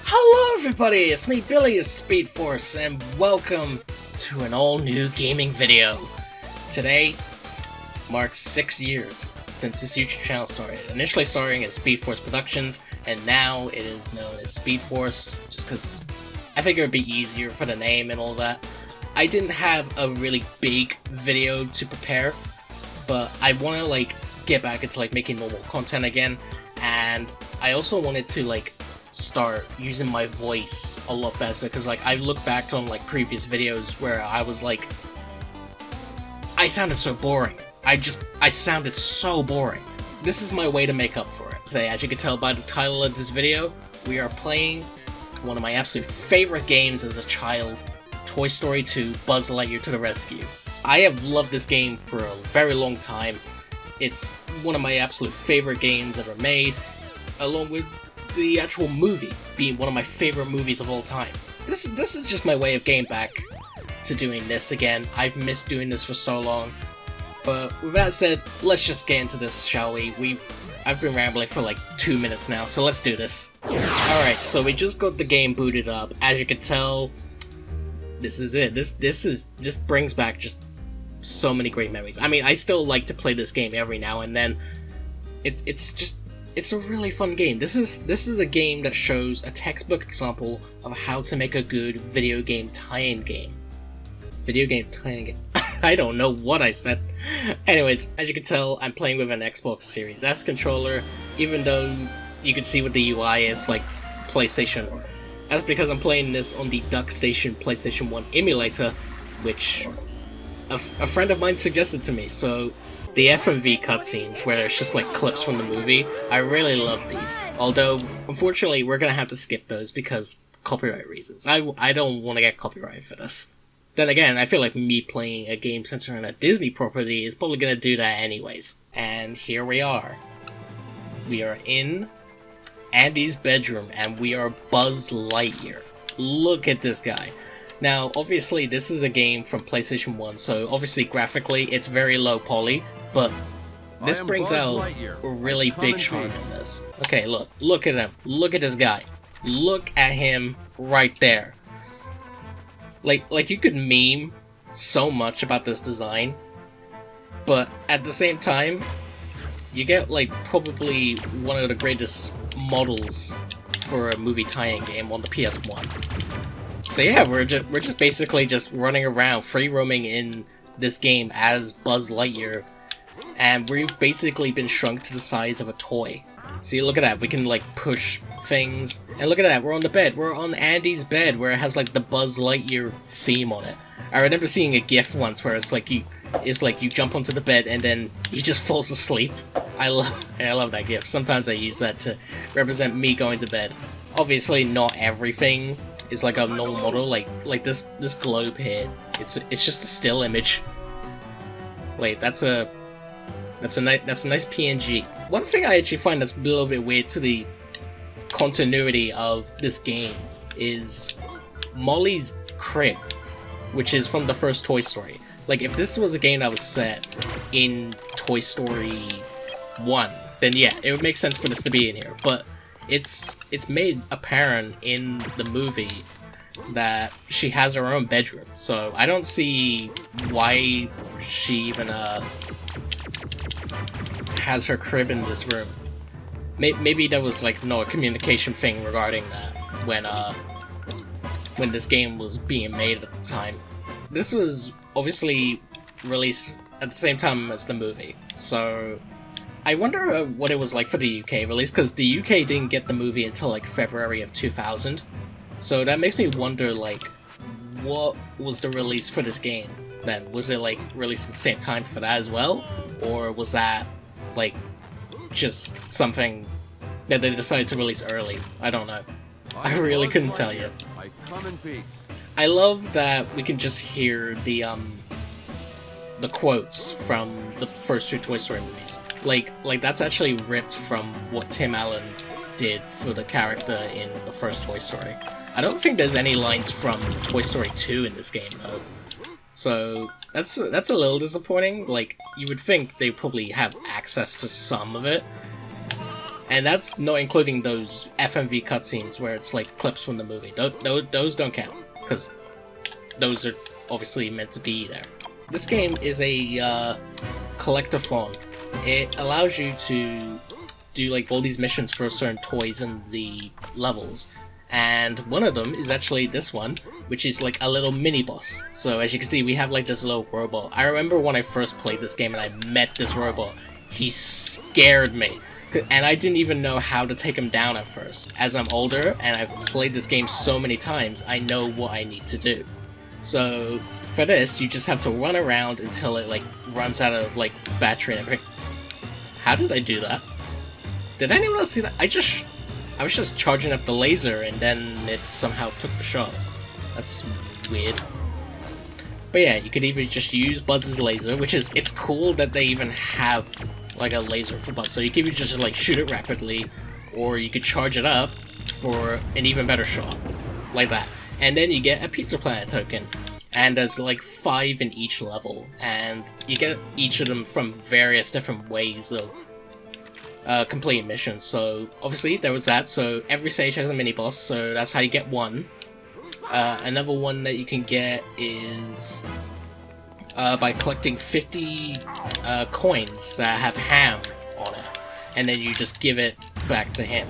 Hello everybody, it's me Billy of SpeedForce and welcome to an all new gaming video. Today marks 6 years since this YouTube channel started, initially starting as SpeedForce Productions and now it is known as SpeedForce just because I figured it would be easier for the name and all that. I didn't have a really big video to prepare, but I want to get back into making normal content again, and I also wanted to start using my voice a lot better because I look back on previous videos where I was I sounded so boring. I sounded so boring. This is my way to make up for it. Today, as you can tell by the title of this video, we are playing one of my absolute favorite games as a child, Toy Story 2 Buzz Lightyear to the Rescue. I have loved this game for a very long time. It's one of my absolute favorite games ever made, along with the actual movie being one of my favorite movies of all time. This is just my way of getting back to doing this again. I've missed doing this for so long. But with that said, let's just get into this, shall we? I've been rambling for 2 minutes now, so let's do this. Alright, so we just got the game booted up. As you can tell, this is it. This brings back just so many great memories. I mean, I still like to play this game every now and then. It's a really fun game. This is a game that shows a textbook example of how to make a good video game tie-in game. Video game tie-in game. I don't know what I said. Anyways, as you can tell, I'm playing with an Xbox Series S controller, even though you can see with the UI it's PlayStation. That's because I'm playing this on the DuckStation PlayStation 1 emulator, which a friend of mine suggested to me, so the FMV cutscenes, where it's just clips from the movie, I really love these. Although, unfortunately, we're gonna have to skip those because copyright reasons. I don't want to get copyright for this. Then again, I feel like me playing a game centered on a Disney property is probably gonna do that anyways. And here we are. We are in Andy's bedroom, and we are Buzz Lightyear. Look at this guy. Now, obviously, this is a game from PlayStation 1, so obviously graphically it's very low poly, but this brings out a really big charm in this. Okay, look at him. Look at this guy. Look at him right there. You could meme so much about this design, but at the same time, you get probably one of the greatest models for a movie tie-in game on the PS1. So yeah, we're just basically just running around, free roaming in this game as Buzz Lightyear, and we've basically been shrunk to the size of a toy. See, look at that, we can push things, and look at that, we're on the bed, we're on Andy's bed, where it has the Buzz Lightyear theme on it. I remember seeing a GIF once where it's you jump onto the bed and then he just falls asleep. I love that GIF. Sometimes I use that to represent me going to bed. Obviously, not everything is a normal model, like this globe here. It's just a still image. Wait, that's a nice PNG. One thing I actually find that's a little bit weird to the continuity of this game is Molly's crib, which is from the first Toy Story. If this was a game that was set in Toy Story 1, then yeah, it would make sense for this to be in here, but it's made apparent in the movie that she has her own bedroom, so I don't see why she even has her crib in this room. Maybe there was no communication thing regarding that when this game was being made at the time. This was obviously released at the same time as the movie, so I wonder what it was like for the UK release, because the UK didn't get the movie until February of 2000. So that makes me wonder what was the release for this game then? Was it released at the same time for that as well? Or was that just something that they decided to release early? I don't know. I really couldn't tell you. I love that we can just hear the quotes from the first two Toy Story movies. That's actually ripped from what Tim Allen did for the character in the first Toy Story. I don't think there's any lines from Toy Story 2 in this game though. So that's a little disappointing. You would think they probably have access to some of it. And that's not including those FMV cutscenes where it's like clips from the movie. Those don't count, because those are obviously meant to be there. This game is a collectathon. It allows you to do like all these missions for certain toys in the levels. And one of them is actually this one, which is like a little mini boss. So as you can see, we have like this little robot. I remember when I first played this game and I met this robot, he scared me. And I didn't even know how to take him down at first. As I'm older and I've played this game so many times, I know what I need to do. So for this, you just have to run around until it like runs out of like battery and everything. How did I do that? Did anyone else see that? I was just charging up the laser and then it somehow took the shot. That's weird. But yeah, you could either just use Buzz's laser, which is, it's cool that they even have like a laser for Buzz. So you could either just like shoot it rapidly, or you could charge it up for an even better shot. Like that. And then you get a Pizza Planet token. And there's like 5 in each level. And you get each of them from various different ways of completing missions. So obviously there was that, so every stage has a mini boss, so that's how you get one. Another one that you can get is by collecting 50 coins that have ham on it, and then you just give it back to him.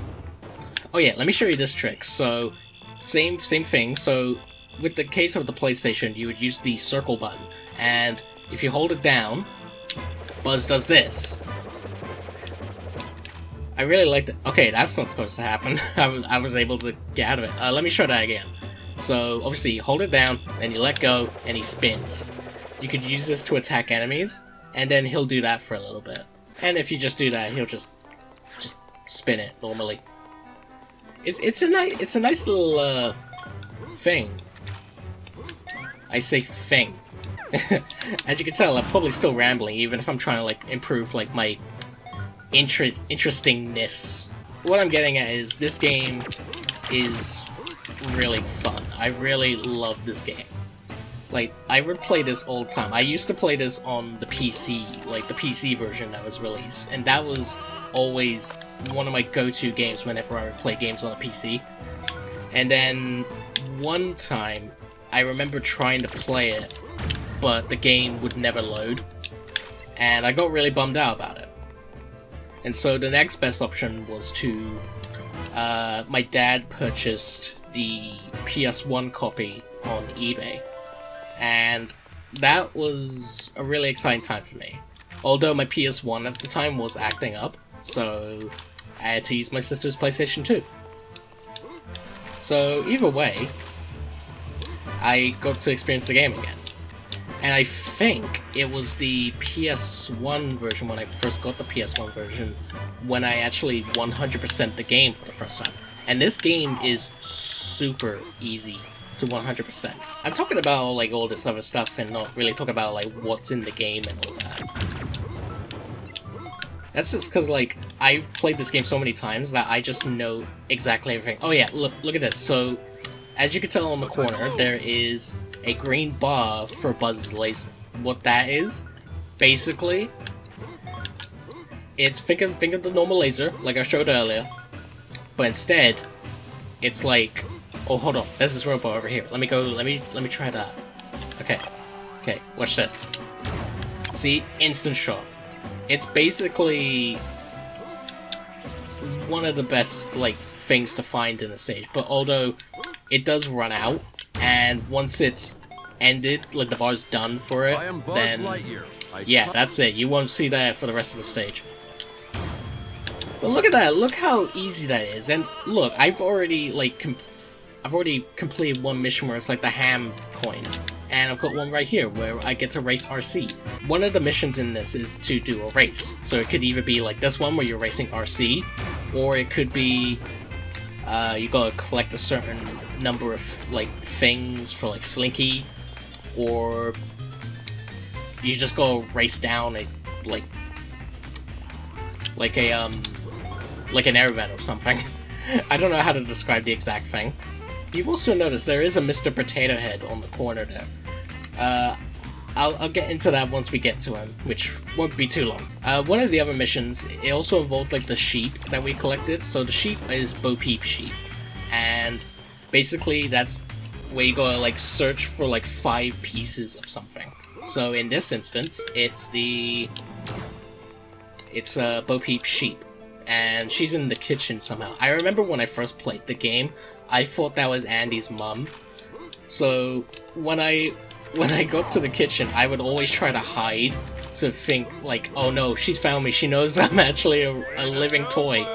Oh yeah, let me show you this trick. So same thing. So with the case of the PlayStation, you would use the circle button, and if you hold it down, Buzz does this. I really liked it. Okay, that's not supposed to happen. I was able to get out of it. Let me show that again. So, obviously, you hold it down, and you let go, and he spins. You could use this to attack enemies, and then he'll do that for a little bit. And if you just do that, he'll just spin it normally. It's a nice little thing. I say thing. As you can tell, I'm probably still rambling, even if I'm trying to like improve like my interestingness. What I'm getting at is this game is really fun. I really love this game. Like, I would play this all the time. I used to play this on the PC, like the PC version that was released, and that was always one of my go-to games whenever I would play games on a PC. And then one time, I remember trying to play it, but the game would never load, and I got really bummed out about it. And so the next best option was to, my dad purchased the PS1 copy on eBay, and that was a really exciting time for me. Although my PS1 at the time was acting up, so I had to use my sister's PlayStation 2. So either way, I got to experience the game again. And I think it was the PS1 version, when I first got the PS1 version, when I actually 100% the game for the first time. And this game is super easy to 100%. I'm talking about like all this other stuff and not really talking about like what's in the game and all that. That's just because like I've played this game so many times that I just know exactly everything. Oh yeah, look at this. So as you can tell on the corner, there is a green bar for Buzz's laser. What that is, basically, it's think of the normal laser, like I showed earlier, but instead, it's like, oh hold on, there's this robot over here. Let me try that. Okay, watch this. See, instant shot. It's basically one of the best like things to find in a stage, but although it does run out, and once it's ended, like the bar's done for it, then Lightyear. Yeah, that's it. You won't see that for the rest of the stage. But look at that. Look how easy that is. And look, I've already like completed one mission where it's like the ham coins, and I've got one right here where I get to race RC. One of the missions in this is to do a race, so it could either be like this one where you're racing RC, or it could be you gotta collect a certain number of like things for like Slinky, or you just go race down a like an air event or something. I don't know how to describe the exact thing. You've also noticed there is a Mr. Potato Head on the corner there. I'll get into that once we get to him, which won't be too long. One of the other missions, it also involved like the sheep that we collected. So the sheep is Bo Peep sheep, and basically that's where you gotta like search for like 5 pieces of something. So in this instance, it's Bo Peep sheep, and she's in the kitchen somehow. I remember when I first played the game, I thought that was Andy's mum. So when I got to the kitchen, I would always try to hide to think like, oh no, she's found me. She knows I'm actually a living toy.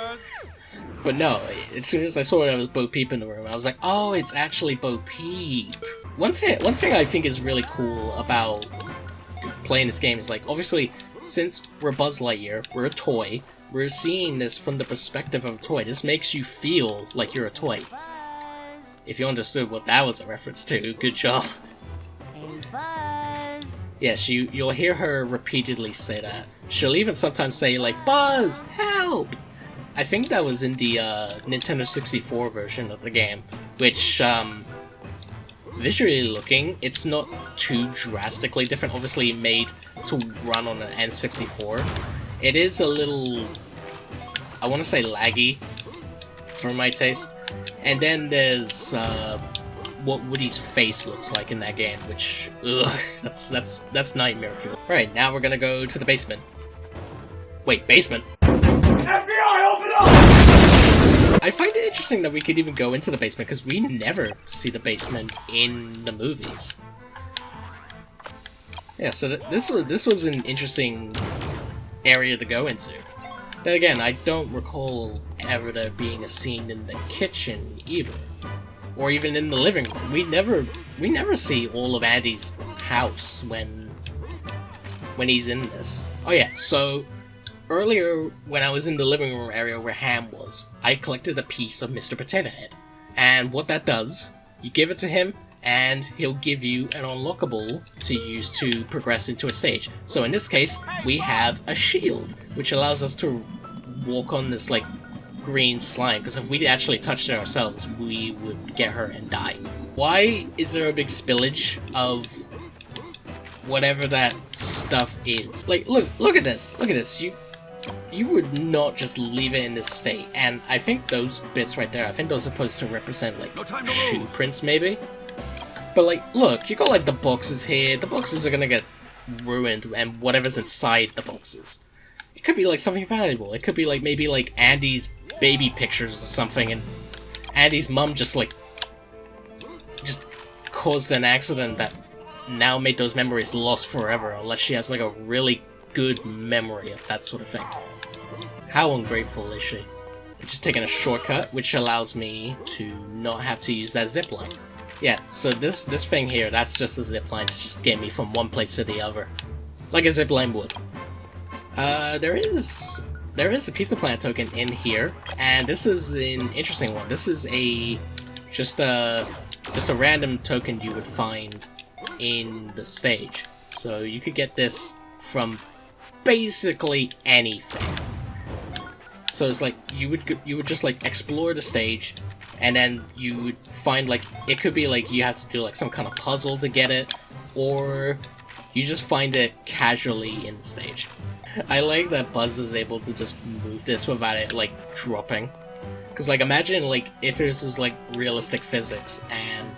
But no, as soon as I saw it was Bo Peep in the room, I was like, oh, it's actually Bo Peep. One thing I think is really cool about playing this game is like, obviously, since we're Buzz Lightyear, we're a toy, we're seeing this from the perspective of a toy. This makes you feel like you're a toy. If you understood what that was a reference to, good job. Hey, Buzz! Yes, you'll hear her repeatedly say that. She'll even sometimes say, like, Buzz, help! I think that was in the Nintendo 64 version of the game, which, visually looking, it's not too drastically different. Obviously made to run on an N64. It is a little, I want to say laggy, for my taste. And then there's what Woody's face looks like in that game, which, ugh, that's nightmare fuel. Alright, now we're gonna go to the basement. Wait, basement? FBI, open up! I find it interesting that we could even go into the basement, because we never see the basement in the movies. Yeah, so this was an interesting area to go into. Then again, I don't recall ever there being a scene in the kitchen either, or even in the living room. We never see all of Andy's house when he's in this. Oh yeah, so earlier when I was in the living room area where Ham was, I collected a piece of Mr. Potato Head, and what that does, you give it to him, and he'll give you an unlockable to use to progress into a stage. So in this case, we have a shield, which allows us to walk on this, like, green slime, because if we actually touched it ourselves, we would get hurt and die. Why is there a big spillage of whatever that stuff is? Like, look at this, you would not just leave it in this state, and I think those bits right there, I think those are supposed to represent, like, shoe prints, maybe? But, like, look, you got, like, the boxes here. The boxes are gonna get ruined, and whatever's inside the boxes. It could be, like, something valuable. It could be, like, maybe, like, Andy's baby pictures or something, and Andy's mum just caused an accident that now made those memories lost forever, unless she has, like, a really good memory of that sort of thing. How ungrateful is she? I'm just taking a shortcut, which allows me to not have to use that zipline. Yeah, so this thing here, that's just a zipline to just get me from one place to the other. Like a zipline would. There is a Pizza Planet token in here, and this is an interesting one. This is just a random token you would find in the stage. So you could get this from basically anything. So it's like you would just like explore the stage, and then you would find, like, it could be like you have to do like some kind of puzzle to get it, or you just find it casually in the stage. I like that Buzz is able to just move this without it, like, dropping. Because, like, imagine, like, if this was, like, realistic physics, and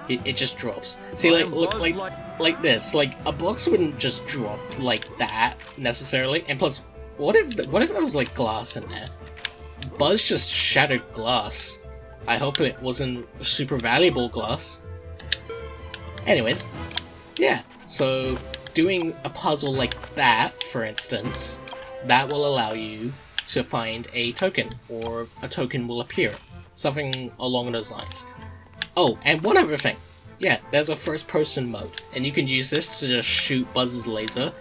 it just drops. See, like, look, like this. Like, a box wouldn't just drop like that, necessarily. And plus, what if there was, like, glass in there? Buzz just shattered glass. I hope it wasn't super valuable glass. Anyways, yeah, so doing a puzzle like that, for instance, that will allow you to find a token, or a token will appear. Something along those lines. Oh, and one other thing. Yeah, there's a first-person mode, and you can use this to just shoot Buzz's laser.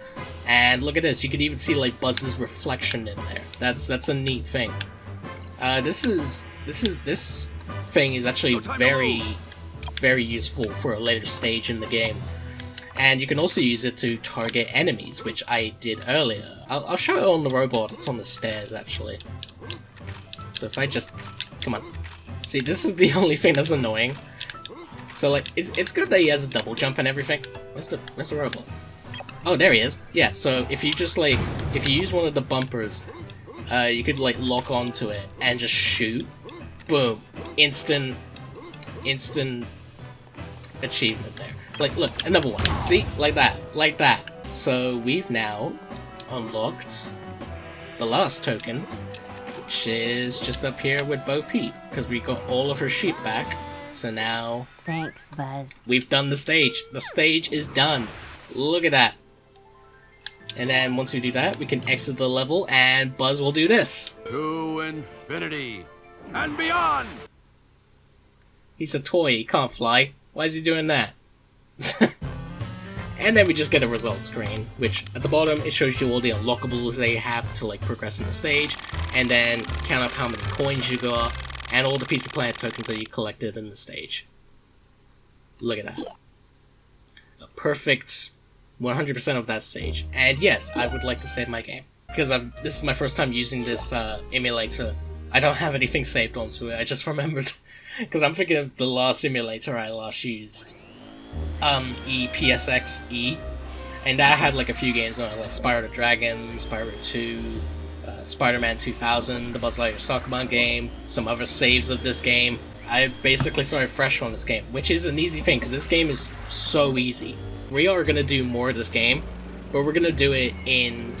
And look at this, you can even see, like, Buzz's reflection in there. That's a neat thing. This thing is actually very, very useful for a later stage in the game. And you can also use it to target enemies, which I did earlier. I'll show it on the robot. It's on the stairs, actually. So if I just... Come on. See, this is the only thing that's annoying. So like, it's good that he has a double jump and everything. Where's the robot? Oh, there he is. Yeah, so if you just like, if you use one of the bumpers, you could like lock onto it and just shoot. Boom. Instant achievement there. Like, look, another one. See? Like that. So we've now unlocked the last token, which is just up here with Bo Peep, because we got all of her sheep back. So now... Thanks, Buzz. We've done the stage. The stage is done. Look at that. And then once we do that, we can exit the level, and Buzz will do this. To infinity and beyond! He's a toy, he can't fly. Why is he doing that? And then we just get a results screen, which at the bottom it shows you all the unlockables they have to like progress in the stage, and then count up how many coins you got, and all the Pizza Planet tokens that you collected in the stage. Look at that. A perfect 100% of that stage. And yes, I would like to save my game, because this is my first time using this emulator. I don't have anything saved onto it, I just remembered. Because I'm thinking of the last simulator I last used. EPSXE. And that had like a few games on it, like Spyro the Dragon, Spyro 2, Spider-Man 2000, the Buzz Lightyear Soccer game, some other saves of this game. I basically started fresh on this game, which is an easy thing, because this game is so easy. We are going to do more of this game, but we're going to do it in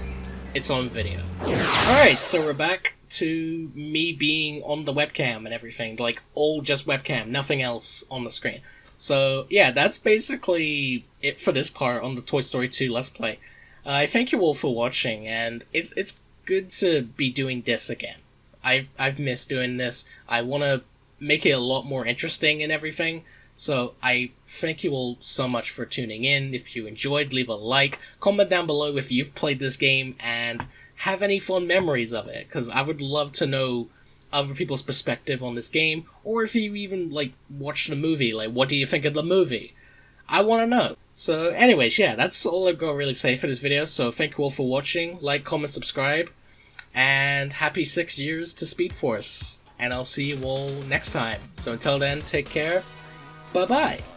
its own video. Alright, so we're back to me being on the webcam and everything, like all just webcam, nothing else on the screen. So yeah, that's basically it for this part on the Toy Story 2 Let's Play. I thank you all for watching, and it's good to be doing this again. I've missed doing this. I want to make it a lot more interesting and everything, so I thank you all so much for tuning in. If you enjoyed, leave a like, comment down below if you've played this game and have any fun memories of it, because I would love to know other people's perspective on this game, or if you even like watched the movie, like what do you think of the movie? I want to know. So anyways, yeah, that's all I've got to really say for this video, so thank you all for watching, like, comment, subscribe, and happy 6 years to SpeedForce, and I'll see you all next time. So until then, take care, bye bye!